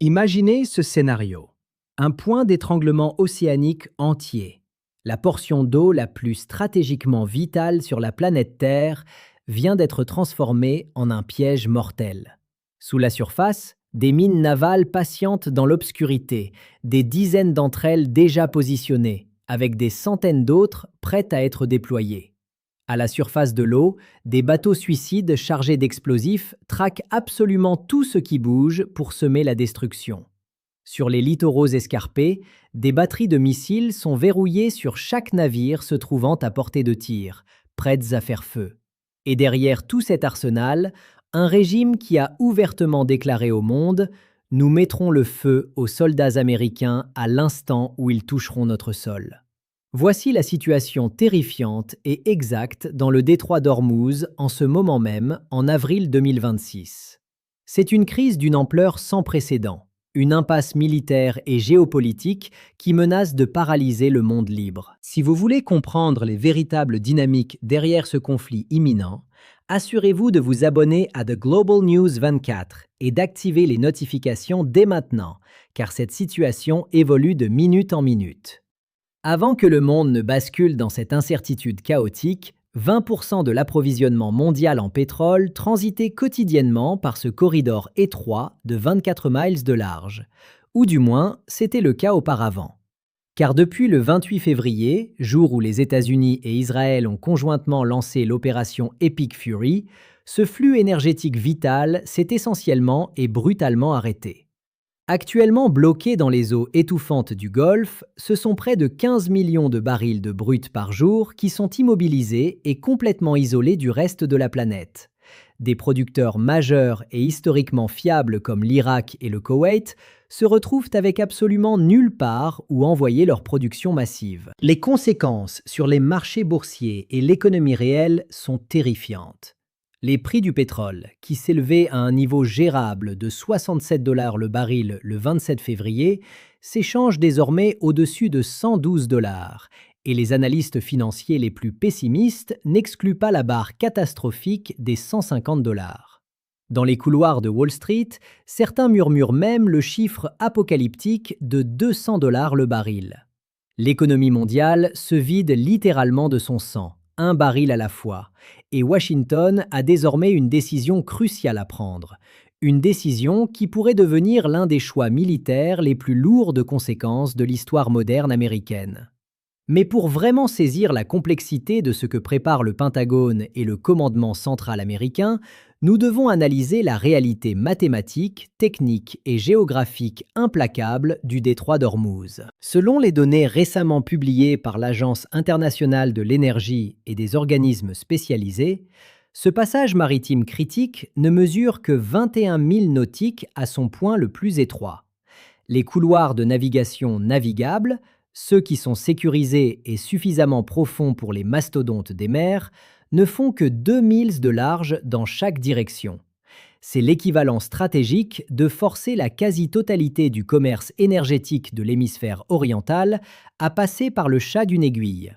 Imaginez ce scénario. Un point d'étranglement océanique entier. La portion d'eau la plus stratégiquement vitale sur la planète Terre vient d'être transformée en un piège mortel. Sous la surface, des mines navales patientent dans l'obscurité, des dizaines d'entre elles déjà positionnées, avec des centaines d'autres prêtes à être déployées. À la surface de l'eau, des bateaux suicides chargés d'explosifs traquent absolument tout ce qui bouge pour semer la destruction. Sur les littoraux escarpés, des batteries de missiles sont verrouillées sur chaque navire se trouvant à portée de tir, prêtes à faire feu. Et derrière tout cet arsenal, un régime qui a ouvertement déclaré au monde: nous mettrons le feu aux soldats américains à l'instant où ils toucheront notre sol. Voici la situation terrifiante et exacte dans le détroit d'Ormuz en ce moment même, en avril 2026. C'est une crise d'une ampleur sans précédent, une impasse militaire et géopolitique qui menace de paralyser le monde libre. Si vous voulez comprendre les véritables dynamiques derrière ce conflit imminent, assurez-vous de vous abonner à The Global News 24 et d'activer les notifications dès maintenant, car cette situation évolue de minute en minute. Avant que le monde ne bascule dans cette incertitude chaotique, 20% de l'approvisionnement mondial en pétrole transitait quotidiennement par ce corridor étroit de 24 miles de large. Ou du moins, c'était le cas auparavant. Car depuis le 28 février, jour où les États-Unis et Israël ont conjointement lancé l'opération Epic Fury, ce flux énergétique vital s'est essentiellement et brutalement arrêté. Actuellement bloqués dans les eaux étouffantes du Golfe, ce sont près de 15 millions de barils de brut par jour qui sont immobilisés et complètement isolés du reste de la planète. Des producteurs majeurs et historiquement fiables comme l'Irak et le Koweït se retrouvent avec absolument nulle part où envoyer leur production massive. Les conséquences sur les marchés boursiers et l'économie réelle sont terrifiantes. Les prix du pétrole, qui s'élevaient à un niveau gérable de 67 $ le baril le 27 février, s'échangent désormais au-dessus de 112 $, et les analystes financiers les plus pessimistes n'excluent pas la barre catastrophique des 150 $. Dans les couloirs de Wall Street, certains murmurent même le chiffre apocalyptique de 200 $ le baril. L'économie mondiale se vide littéralement de son sang, un baril à la fois, et Washington a désormais une décision cruciale à prendre. Une décision qui pourrait devenir l'un des choix militaires les plus lourds de conséquences de l'histoire moderne américaine. Mais pour vraiment saisir la complexité de ce que prépare le Pentagone et le commandement central américain, nous devons analyser la réalité mathématique, technique et géographique implacable du détroit d'Ormuz. Selon les données récemment publiées par l'Agence internationale de l'énergie et des organismes spécialisés, ce passage maritime critique ne mesure que 21 milles nautiques à son point le plus étroit. Les couloirs de navigation navigables, ceux qui sont sécurisés et suffisamment profonds pour les mastodontes des mers, ne font que 2 milles de large dans chaque direction. C'est l'équivalent stratégique de forcer la quasi-totalité du commerce énergétique de l'hémisphère oriental à passer par le chat d'une aiguille.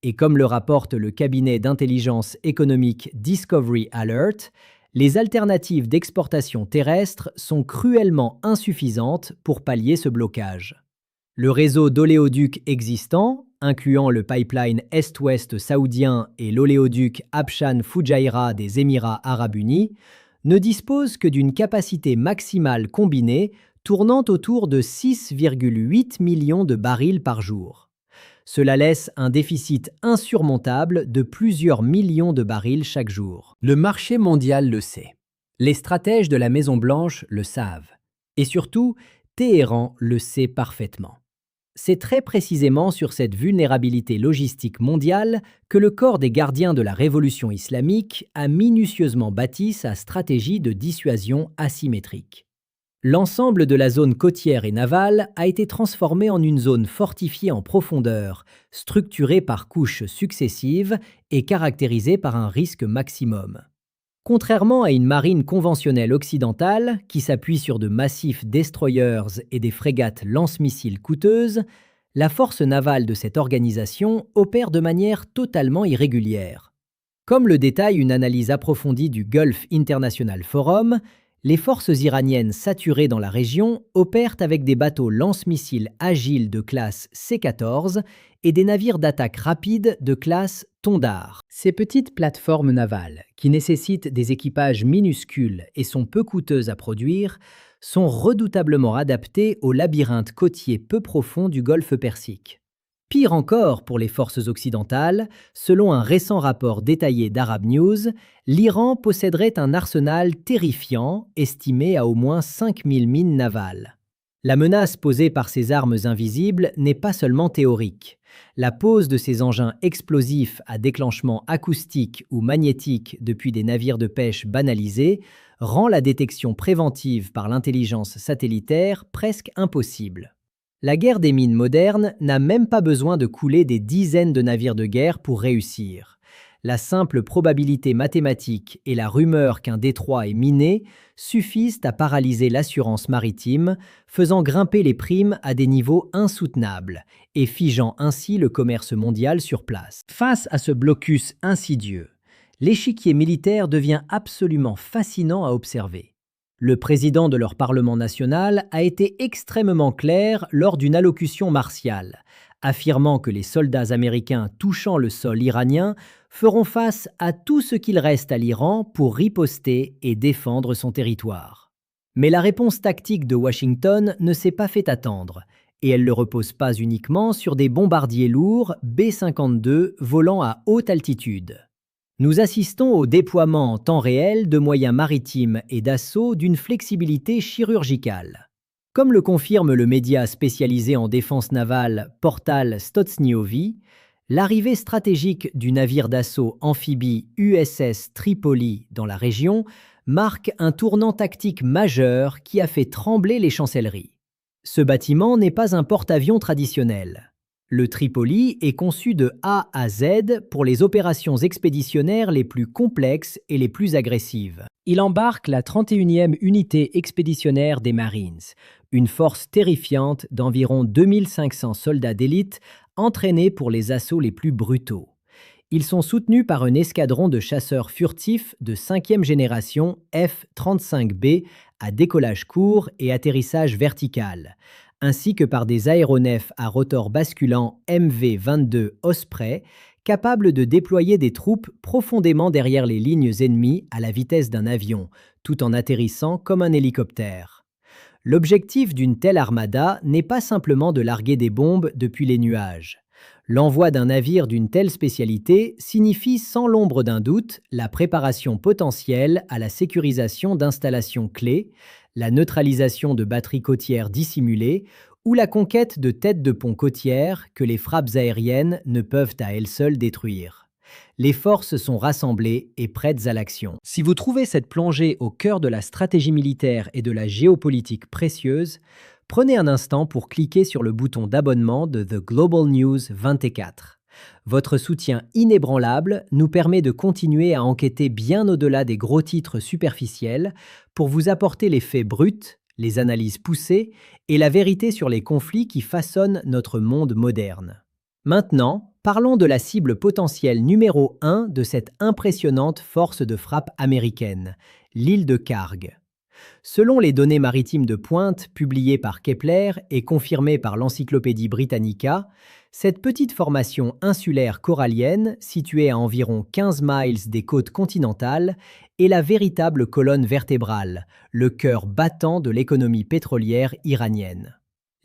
Et comme le rapporte le cabinet d'intelligence économique Discovery Alert, les alternatives d'exportation terrestre sont cruellement insuffisantes pour pallier ce blocage. Le réseau d'oléoducs existants, incluant le pipeline Est-Ouest saoudien et l'oléoduc Habshan-Fujairah des Émirats arabes unis, ne dispose que d'une capacité maximale combinée tournant autour de 6,8 millions de barils par jour. Cela laisse un déficit insurmontable de plusieurs millions de barils chaque jour. Le marché mondial le sait. Les stratèges de la Maison-Blanche le savent. Et surtout, Téhéran le sait parfaitement. C'est très précisément sur cette vulnérabilité logistique mondiale que le corps des gardiens de la révolution islamique a minutieusement bâti sa stratégie de dissuasion asymétrique. L'ensemble de la zone côtière et navale a été transformé en une zone fortifiée en profondeur, structurée par couches successives et caractérisée par un risque maximum. Contrairement à une marine conventionnelle occidentale qui s'appuie sur de massifs destroyers et des frégates lance-missiles coûteuses, la force navale de cette organisation opère de manière totalement irrégulière. Comme le détaille une analyse approfondie du Gulf International Forum, Les forces iraniennes saturées dans la région opèrent avec des bateaux lance-missiles agiles de classe C-14 et des navires d'attaque rapide de classe Tondar. Ces petites plateformes navales, qui nécessitent des équipages minuscules et sont peu coûteuses à produire, sont redoutablement adaptées au labyrinthe côtier peu profond du golfe Persique. Pire encore pour les forces occidentales, selon un récent rapport détaillé d'Arab News, l'Iran posséderait un arsenal terrifiant, estimé à au moins 5000 mines navales. La menace posée par ces armes invisibles n'est pas seulement théorique. La pose de ces engins explosifs à déclenchement acoustique ou magnétique depuis des navires de pêche banalisés rend la détection préventive par l'intelligence satellitaire presque impossible. La guerre des mines modernes n'a même pas besoin de couler des dizaines de navires de guerre pour réussir. La simple probabilité mathématique et la rumeur qu'un détroit est miné suffisent à paralyser l'assurance maritime, faisant grimper les primes à des niveaux insoutenables et figeant ainsi le commerce mondial sur place. Face à ce blocus insidieux, l'échiquier militaire devient absolument fascinant à observer. Le président de leur Parlement national a été extrêmement clair lors d'une allocution martiale, affirmant que les soldats américains touchant le sol iranien feront face à tout ce qu'il reste à l'Iran pour riposter et défendre son territoire. Mais la réponse tactique de Washington ne s'est pas fait attendre, et elle ne repose pas uniquement sur des bombardiers lourds B-52 volant à haute altitude. Nous assistons au déploiement en temps réel de moyens maritimes et d'assaut d'une flexibilité chirurgicale. Comme le confirme le média spécialisé en défense navale Portal Stoczniowski, l'arrivée stratégique du navire d'assaut amphibie USS Tripoli dans la région marque un tournant tactique majeur qui a fait trembler les chancelleries. Ce bâtiment n'est pas un porte-avions traditionnel. Le Tripoli est conçu de A à Z pour les opérations expéditionnaires les plus complexes et les plus agressives. Il embarque la 31e unité expéditionnaire des Marines, une force terrifiante d'environ 2500 soldats d'élite entraînés pour les assauts les plus brutaux. Ils sont soutenus par un escadron de chasseurs furtifs de 5e génération F-35B à décollage court et atterrissage vertical, ainsi que par des aéronefs à rotor basculant MV-22 Osprey, capables de déployer des troupes profondément derrière les lignes ennemies à la vitesse d'un avion, tout en atterrissant comme un hélicoptère. L'objectif d'une telle armada n'est pas simplement de larguer des bombes depuis les nuages. L'envoi d'un navire d'une telle spécialité signifie sans l'ombre d'un doute la préparation potentielle à la sécurisation d'installations clés, la neutralisation de batteries côtières dissimulées ou la conquête de têtes de pont côtières que les frappes aériennes ne peuvent à elles seules détruire. Les forces sont rassemblées et prêtes à l'action. Si vous trouvez cette plongée au cœur de la stratégie militaire et de la géopolitique précieuse, prenez un instant pour cliquer sur le bouton d'abonnement de The Global News 24. Votre soutien inébranlable nous permet de continuer à enquêter bien au-delà des gros titres superficiels pour vous apporter les faits bruts, les analyses poussées et la vérité sur les conflits qui façonnent notre monde moderne. Maintenant, parlons de la cible potentielle numéro 1 de cette impressionnante force de frappe américaine, l'île de Kharg. Selon les données maritimes de pointe publiées par Kepler et confirmées par l'Encyclopédie Britannica, cette petite formation insulaire corallienne, située à environ 15 miles des côtes continentales, est la véritable colonne vertébrale, le cœur battant de l'économie pétrolière iranienne.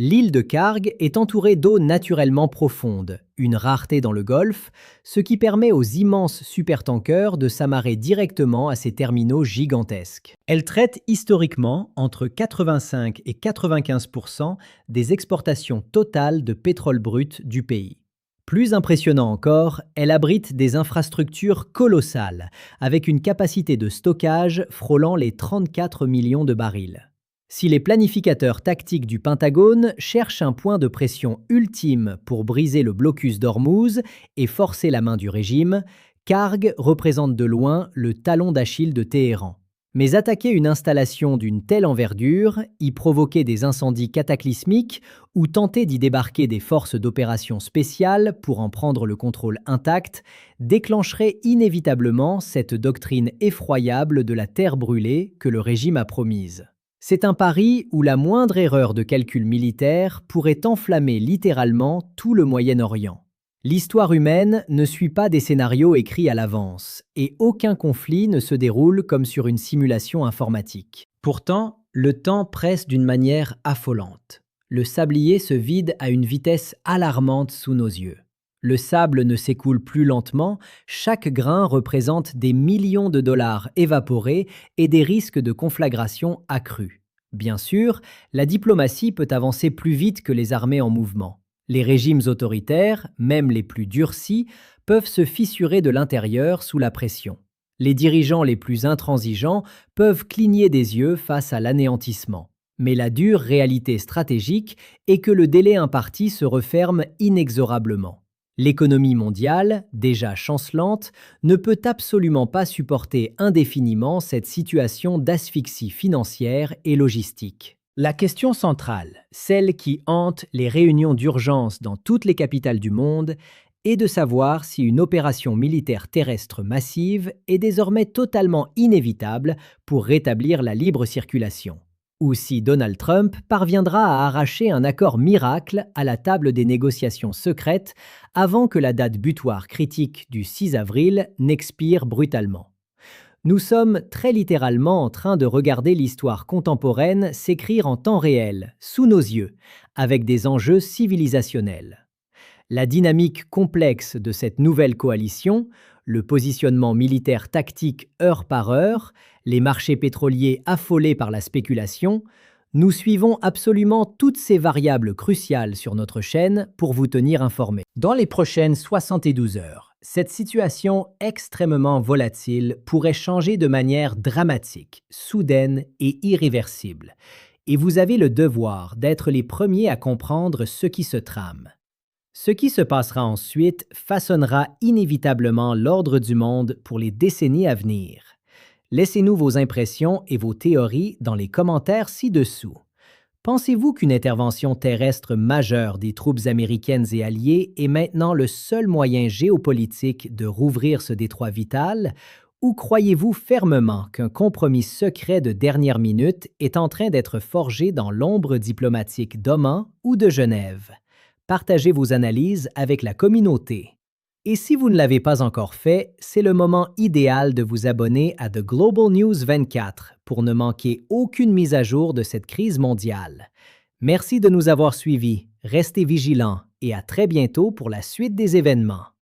L'île de Kharg est entourée d'eau naturellement profonde, une rareté dans le Golfe, ce qui permet aux immenses supertankers de s'amarrer directement à ces terminaux gigantesques. Elle traite historiquement entre 85 et 95% des exportations totales de pétrole brut du pays. Plus impressionnant encore, elle abrite des infrastructures colossales, avec une capacité de stockage frôlant les 34 millions de barils. Si les planificateurs tactiques du Pentagone cherchent un point de pression ultime pour briser le blocus d'Ormuz et forcer la main du régime, Kharg représente de loin le talon d'Achille de Téhéran. Mais attaquer une installation d'une telle envergure, y provoquer des incendies cataclysmiques ou tenter d'y débarquer des forces d'opération spéciales pour en prendre le contrôle intact déclencherait inévitablement cette doctrine effroyable de la terre brûlée que le régime a promise. C'est un pari où la moindre erreur de calcul militaire pourrait enflammer littéralement tout le Moyen-Orient. L'histoire humaine ne suit pas des scénarios écrits à l'avance, et aucun conflit ne se déroule comme sur une simulation informatique. Pourtant, le temps presse d'une manière affolante. Le sablier se vide à une vitesse alarmante sous nos yeux. Le sable ne s'écoule plus lentement, chaque grain représente des millions de dollars évaporés et des risques de conflagration accrus. Bien sûr, la diplomatie peut avancer plus vite que les armées en mouvement. Les régimes autoritaires, même les plus durcis, peuvent se fissurer de l'intérieur sous la pression. Les dirigeants les plus intransigeants peuvent cligner des yeux face à l'anéantissement. Mais la dure réalité stratégique est que le délai imparti se referme inexorablement. L'économie mondiale, déjà chancelante, ne peut absolument pas supporter indéfiniment cette situation d'asphyxie financière et logistique. La question centrale, celle qui hante les réunions d'urgence dans toutes les capitales du monde, est de savoir si une opération militaire terrestre massive est désormais totalement inévitable pour rétablir la libre circulation, ou si Donald Trump parviendra à arracher un accord miracle à la table des négociations secrètes avant que la date butoir critique du 6 avril n'expire brutalement. Nous sommes très littéralement en train de regarder l'histoire contemporaine s'écrire en temps réel, sous nos yeux, avec des enjeux civilisationnels. La dynamique complexe de cette nouvelle coalition, le positionnement militaire tactique heure par heure, les marchés pétroliers affolés par la spéculation, nous suivons absolument toutes ces variables cruciales sur notre chaîne pour vous tenir informés. Dans les prochaines 72 heures, cette situation extrêmement volatile pourrait changer de manière dramatique, soudaine et irréversible. Et vous avez le devoir d'être les premiers à comprendre ce qui se trame. Ce qui se passera ensuite façonnera inévitablement l'ordre du monde pour les décennies à venir. Laissez-nous vos impressions et vos théories dans les commentaires ci-dessous. Pensez-vous qu'une intervention terrestre majeure des troupes américaines et alliées est maintenant le seul moyen géopolitique de rouvrir ce détroit vital, ou croyez-vous fermement qu'un compromis secret de dernière minute est en train d'être forgé dans l'ombre diplomatique d'Oman ou de Genève? Partagez vos analyses avec la communauté. Et si vous ne l'avez pas encore fait, c'est le moment idéal de vous abonner à The Global News 24 pour ne manquer aucune mise à jour de cette crise mondiale. Merci de nous avoir suivis, restez vigilants et à très bientôt pour la suite des événements.